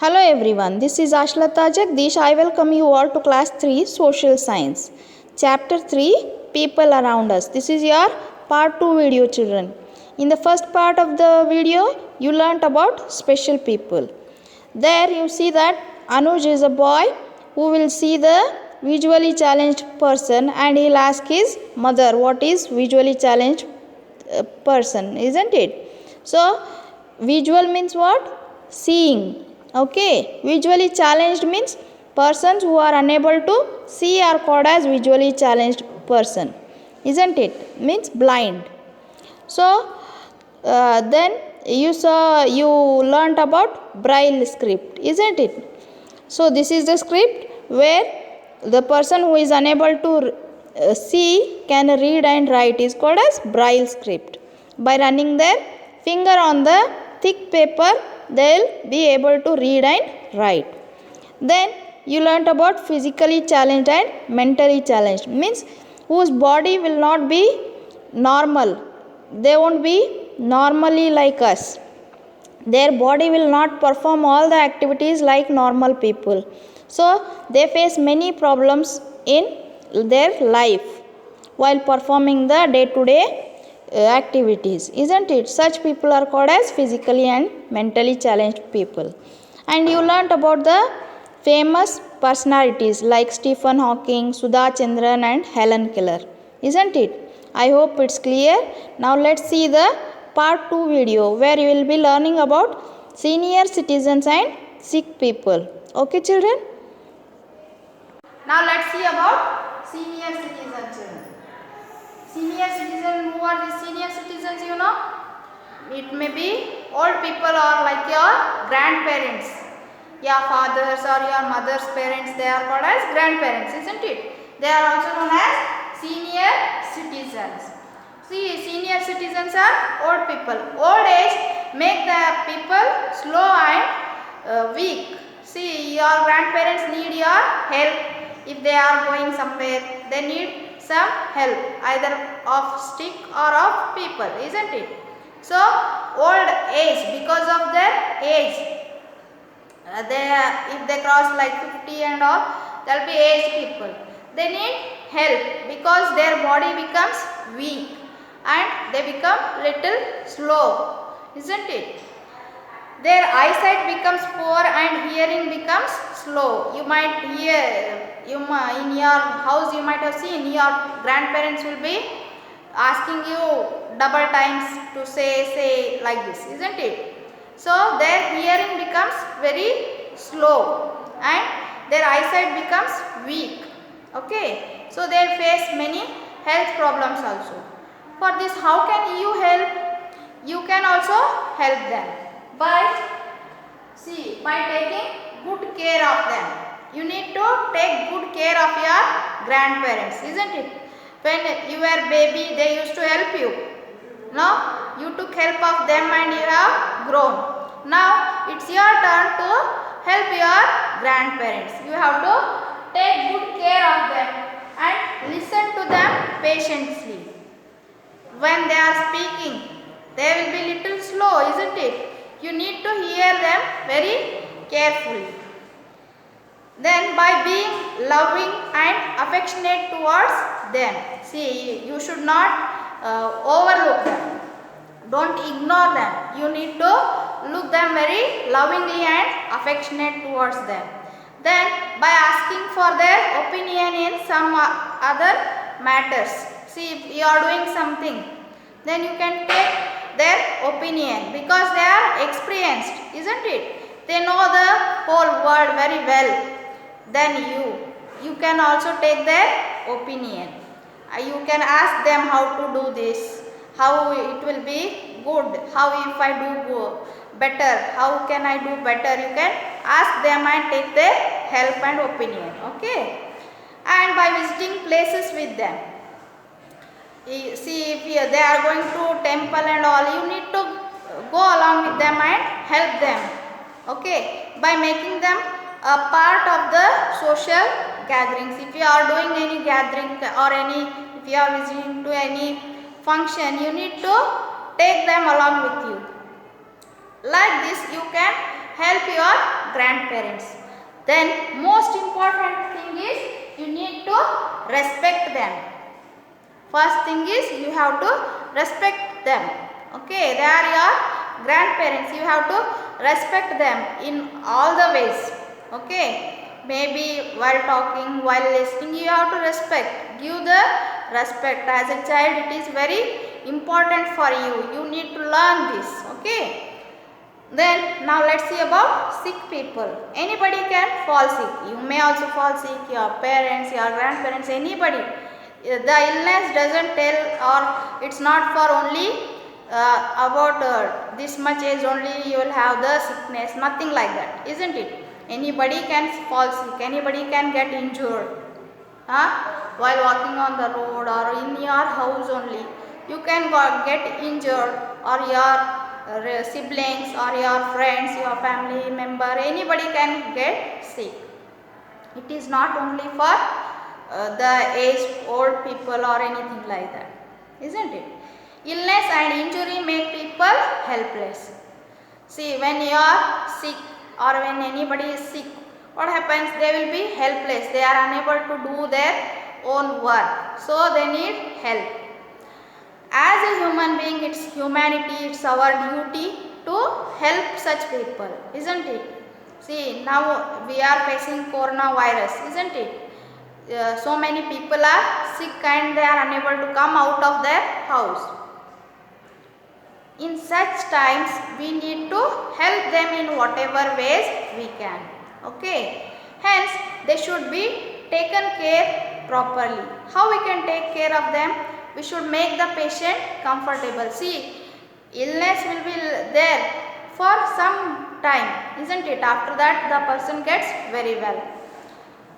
Hello everyone, this is Ashlata Jagdish. I welcome you all to class 3 Social Science. Chapter 3 People Around Us. This is your part 2 video, children. In the first part of the video, you learnt about special people. There you see that Anuj is a boy who will see the visually challenged person and he'll ask his mother what is visually challenged person, isn't it? So visual means what? Seeing. Okay, visually challenged means persons who are unable to see are called as visually challenged person, isn't it? Means blind. So then you learnt about Braille script, isn't it? So this is the script where the person who is unable to see can read and write is called as Braille script. By running their finger on the thick paper, they will be able to read and write. Then you learnt about physically challenged and mentally challenged, means whose body will not be normal. They won't be normally like us. Their body will not perform all the activities like normal people. So they face many problems in their life while performing the day-to-day activities, isn't it? Such people are called as physically and mentally challenged people. And you learnt about the famous personalities like Stephen Hawking, Sudha Chandran and Helen Keller, isn't it? I hope it's clear. Now let's see the part 2 video where you will be learning about senior citizens and sick people. Okay children? Now let's see about senior citizens, children. Senior citizen, who are the senior citizens, you know? It may be old people or like your grandparents. Your fathers or your mother's parents, they are called as grandparents, isn't it? They are also known as senior citizens. See, senior citizens are old people. Old age make the people slow and weak. See, your grandparents need your help if they are going somewhere. They need some help either of stick or of people, isn't it? So old age, because of their age, if they cross like 50 and all, there will be aged people. They need help because their body becomes weak and they become little slow, isn't it? Their eyesight becomes poor and hearing becomes slow. You might hear, in your house you might have seen your grandparents will be asking you double times to say like this, isn't it? So their hearing becomes very slow and their eyesight becomes weak. Okay, so they face many health problems also. For this, how can you help? You can also help them by taking good care of them. You need to take good care of your grandparents, isn't it? When you were baby, they used to help you. Now you took help of them and you have grown. Now it's your turn to help your grandparents. You have to take good care of them and listen to them patiently. When they are speaking, they will be little slow, isn't it? You need to hear them very carefully. Then by being loving and affectionate towards them. See, you should not overlook them. Don't ignore them. You need to look them very lovingly and affectionate towards them. Then by asking for their opinion in some other matters. See, if you are doing something, then you can take their opinion because they are experienced, isn't it? They know the whole world very well than you can also take their opinion. You can ask them how to do this, how it will be good, how if I do better, how can I do better. You can ask them and take their help and opinion. Okay, and by visiting places with them. See, if they are going to temple and all, you need to go along with them and help them. Okay, by making them a part of the social gatherings. If you are doing any gathering or if you are visiting to any function, you need to take them along with you. Like this, you can help your grandparents. Then most important thing is you need to respect them. First thing is you have to respect them. Okay, they are your grandparents. You have to respect them in all the ways. Okay, maybe while talking, while listening, you have to respect. Give the respect. As a child, it is very important for you. You need to learn this. Okay. Then now let's see about sick people. Anybody can fall sick. You may also fall sick. Your parents, your grandparents, anybody. The illness doesn't tell, or it's not for only about this much age only you will have the sickness. Nothing like that, isn't it? Anybody can fall sick. Anybody can get injured. While walking on the road or in your house only, you can get injured, or your siblings or your friends, your family member, anybody can get sick. It is not only for the aged old people or anything like that, isn't it? Illness and injury make people helpless. See, when you are sick or when anybody is sick, what happens? They will be helpless. They are unable to do their own work. So they need help. As a human being, it's humanity, it's our duty to help such people, isn't it? See, now we are facing coronavirus, isn't it? So many people are sick and they are unable to come out of their house. In such times, we need to help them in whatever ways we can. Okay. Hence, they should be taken care properly. How we can take care of them? We should make the patient comfortable. See, illness will be there for some time, isn't it? After that, the person gets very well,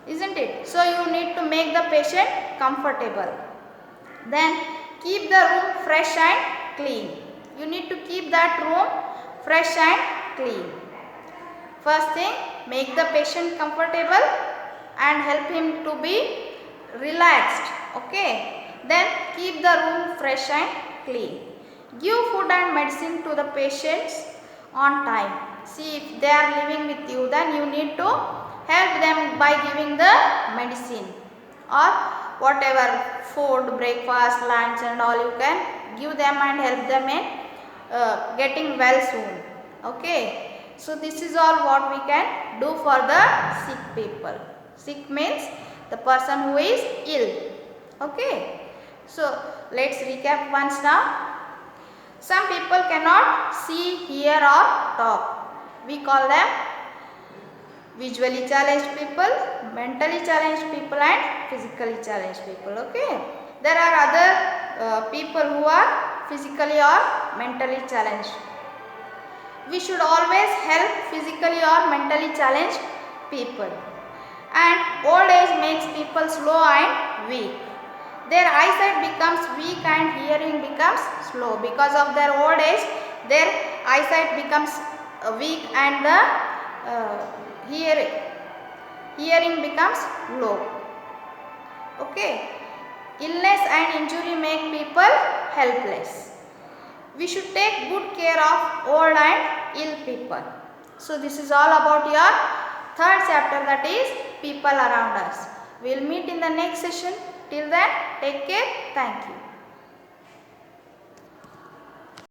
isn't it? So, you need to make the patient comfortable. Then, keep the room fresh and clean. You need to keep that room fresh and clean. First thing, make the patient comfortable and help him to be relaxed. Okay. Then keep the room fresh and clean. Give food and medicine to the patients on time. See, if they are living with you, then you need to help them by giving the medicine or whatever food, breakfast, lunch and all, you can give them and help them in getting well soon. Okay. So this is all what we can do for the sick people. Sick means the person who is ill. Okay. So let's recap once now. Some people cannot see, hear or talk. We call them visually challenged people, mentally challenged people and physically challenged people. Okay. There are other people who are physically or mentally challenged. We should always help physically or mentally challenged people. And old age makes people slow and weak. Their eyesight becomes weak and hearing becomes slow. Because of their old age, their eyesight becomes weak and the hearing becomes low. Okay. Illness and injury make people helpless. We should take good care of old and ill people. So this is all about your third chapter, that is people around us. We will meet in the next session. Till then, take care. Thank you.